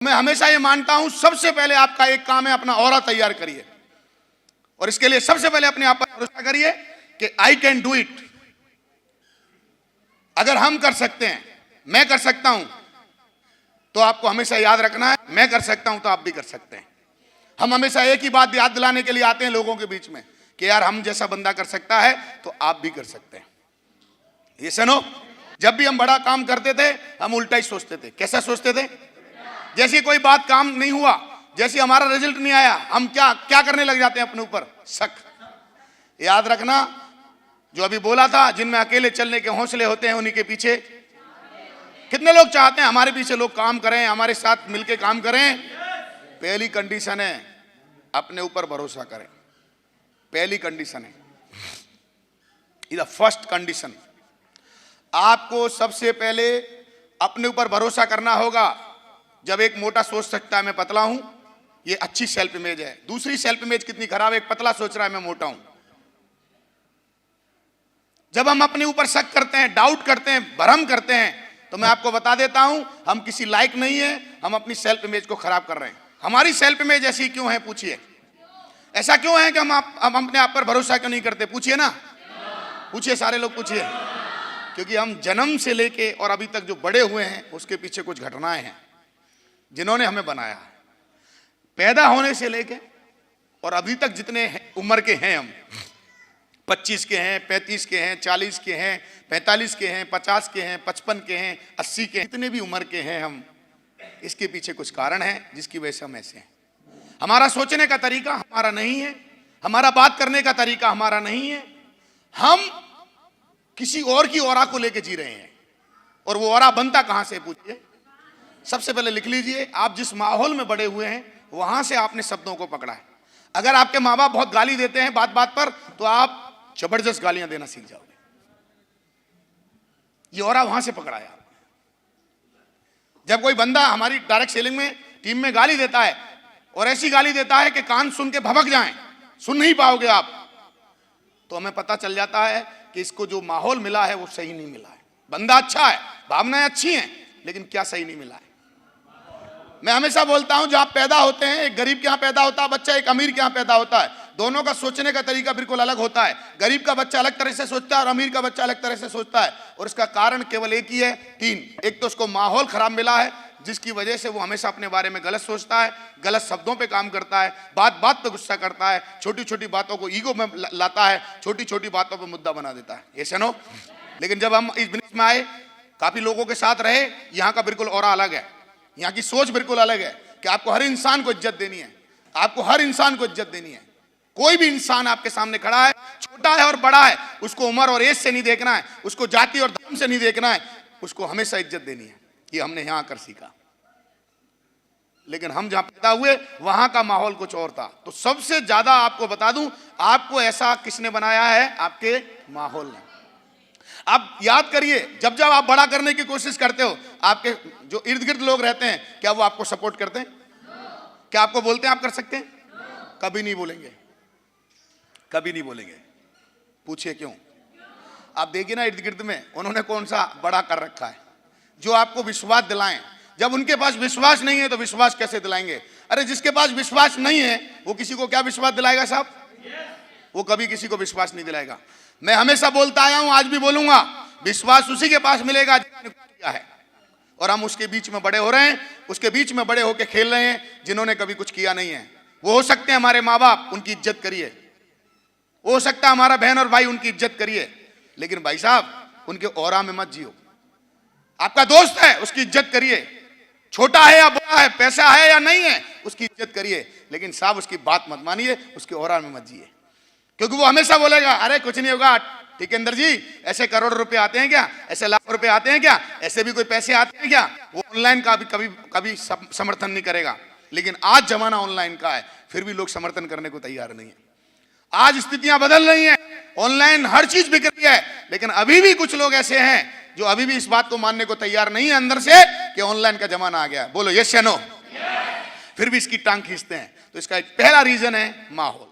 मैं हमेशा ये मानता हूं सबसे पहले आपका एक काम है, अपना ऑरा तैयार करिए और इसके लिए सबसे पहले अपने आप पर भरोसा करिए कि आई कैन डू इट। अगर हम कर सकते हैं, मैं कर सकता हूं, तो आपको हमेशा याद रखना है मैं कर सकता हूं तो आप भी कर सकते हैं। हम हमेशा एक ही बात याद दिलाने के लिए आते हैं लोगों के बीच में कि यार हम जैसा बंदा कर सकता है तो आप भी कर सकते हैं। ये सुनो, जब भी हम बड़ा काम करते थे हम उल्टा ही सोचते थे। कैसा सोचते थे? जैसे कोई बात काम नहीं हुआ, जैसे हमारा रिजल्ट नहीं आया, हम क्या क्या करने लग जाते हैं अपने ऊपर? शक। याद रखना, जो अभी बोला था, जिनमें अकेले चलने के हौसले होते हैं उन्हीं के पीछे कितने लोग चाहते हैं हमारे पीछे लोग काम करें, हमारे साथ मिलके काम करें। पहली कंडीशन है अपने ऊपर भरोसा करें। पहली कंडीशन है, इज द फर्स्ट कंडीशन। आपको सबसे पहले अपने ऊपर भरोसा करना होगा। जब एक मोटा सोच सकता है मैं पतला हूं, ये अच्छी सेल्फ इमेज है। दूसरी सेल्फ इमेज कितनी खराब है, एक पतला सोच रहा है मैं मोटा हूं। जब हम अपने ऊपर शक करते हैं, डाउट करते हैं, भ्रम करते हैं, तो मैं आपको बता देता हूं हम किसी लायक नहीं है, हम अपनी सेल्फ इमेज को खराब कर रहे हैं। हमारी सेल्फ इमेज ऐसी क्यों है? पूछिए, ऐसा क्यों है कि हम अपने आप पर भरोसा क्यों नहीं करते? पूछिए ना, पूछिए, सारे लोग पूछिए। क्योंकि हम जन्म से लेके और अभी तक जो बड़े हुए हैं उसके पीछे कुछ घटनाएं हैं जिन्होंने हमें बनाया। पैदा होने से लेके और अभी तक जितने उम्र के हैं हम, 25 के हैं, 35 के हैं, 40 के हैं, 45 के हैं, 50 के हैं, 55 के हैं, 80 के हैं, जितने भी उम्र के हैं हम, इसके पीछे कुछ कारण है जिसकी वजह से हम ऐसे हैं। हमारा सोचने का तरीका हमारा नहीं है, हमारा बात करने का तरीका हमारा नहीं है। हम किसी और की औरा को लेके जी रहे हैं। और वो औरा बनता कहां से? पूछिए। सबसे पहले लिख लीजिए, आप जिस माहौल में बड़े हुए हैं वहां से आपने शब्दों को पकड़ा है। अगर आपके माँ बाप बहुत गाली देते हैं बात बात पर, तो आप जबरदस्त गालियां देना सीख जाओगे। ये औरा वहां से पकड़ा है आपने। जब कोई बंदा हमारी डायरेक्ट सेलिंग में टीम में गाली देता है और ऐसी गाली देता है कि कान सुन के भभक जाएं, सुन नहीं पाओगे आप, तो हमें पता चल जाता है कि इसको जो माहौल मिला है वो सही नहीं मिला है। बंदा अच्छा है, भावनाएं अच्छी हैं, लेकिन क्या सही नहीं मिला है। मैं हमेशा बोलता हूं, जहां पैदा होते हैं, एक गरीब के यहां पैदा होता है बच्चा, एक अमीर के यहां पैदा होता है, दोनों का सोचने का तरीका बिल्कुल अलग होता है। गरीब का बच्चा अलग तरह से सोचता है और अमीर का बच्चा अलग तरह से सोचता है। और इसका कारण केवल एक ही है, 3। एक तो उसको माहौल खराब मिला है जिसकी वजह से वो हमेशा अपने बारे में गलत सोचता है, गलत शब्दों पे काम करता है, बात बात पे गुस्सा करता है, छोटी छोटी बातों को ईगो में लाता है, छोटी छोटी बातों पे मुद्दा बना देता है। ये सुनो, लेकिन जब हम इस बिजनेस में आए, काफी लोगों के साथ रहे, यहाँ का बिल्कुल औरा अलग है, यहाँ की सोच बिल्कुल अलग है कि आपको हर इंसान को इज्जत देनी है, आपको हर इंसान को इज्जत देनी है। कोई भी इंसान आपके सामने खड़ा है, छोटा है और बड़ा है, उसको उम्र और एज से नहीं देखना है, उसको जाति और धर्म से नहीं देखना है, उसको हमेशा इज्जत देनी है। ये हमने यहां आकर सीखा। लेकिन हम जहां पैदा हुए वहां का माहौल कुछ और था। तो सबसे ज्यादा आपको बता दूं, आपको ऐसा किसने बनाया है? आपके माहौल ने। आप याद करिए, जब जब आप बड़ा करने की कोशिश करते हो, आपके जो इर्द गिर्द लोग रहते हैं, क्या वो आपको सपोर्ट करते हैं? क्या आपको बोलते हैं आप कर सकते हैं? कभी नहीं बोलेंगे, कभी नहीं बोलेंगे। पूछिए क्यों? आप देखिए ना इर्द गिर्द में उन्होंने कौन सा बड़ा कर रखा है जो आपको विश्वास दिलाएं। जब उनके पास विश्वास नहीं है तो विश्वास कैसे दिलाएंगे? अरे जिसके पास विश्वास नहीं है वो किसी को क्या विश्वास दिलाएगा साहब? वो कभी किसी को विश्वास नहीं दिलाएगा। मैं हमेशा बोलता आया हूं, आज भी बोलूंगा, विश्वास उसी के पास मिलेगा जिसने किया है। और हम उसके बीच में बड़े हो रहे हैं, उसके बीच में बड़े होकर खेल रहे हैं जिन्होंने कभी कुछ किया नहीं है। वो हो सकते हैं हमारे माँ बाप, उनकी इज्जत करिए। हो सकता है हमारा बहन और भाई, उनकी इज्जत करिए। लेकिन भाई साहब उनके औरा में मत जियो। आपका दोस्त है, उसकी इज्जत करिए। छोटा है या बड़ा है, पैसा है या नहीं है, उसकी इज्जत करिए। लेकिन साहब उसकी बात मत मानिए, उसके औरा में मत जिए। क्योंकि वो हमेशा बोलेगा अरे कुछ नहीं होगा ठिकेंद्र जी, ऐसे करोड़ रुपए आते हैं क्या, ऐसे लाख रुपए आते हैं क्या, ऐसे भी कोई पैसे आते हैं क्या। वो ऑनलाइन का भी कभी समर्थन नहीं करेगा। लेकिन आज जमाना ऑनलाइन का है, फिर भी लोग समर्थन करने को तैयार नहीं है। आज स्थितियां बदल रही हैं, ऑनलाइन हर चीज बिक रही है, लेकिन अभी भी कुछ लोग ऐसे हैं जो अभी भी इस बात को मानने को तैयार नहीं है अंदर से कि ऑनलाइन का जमाना आ गया। बोलो यस या नो? फिर भी इसकी टांग खींचते हैं। तो इसका एक पहला रीजन है माहौल।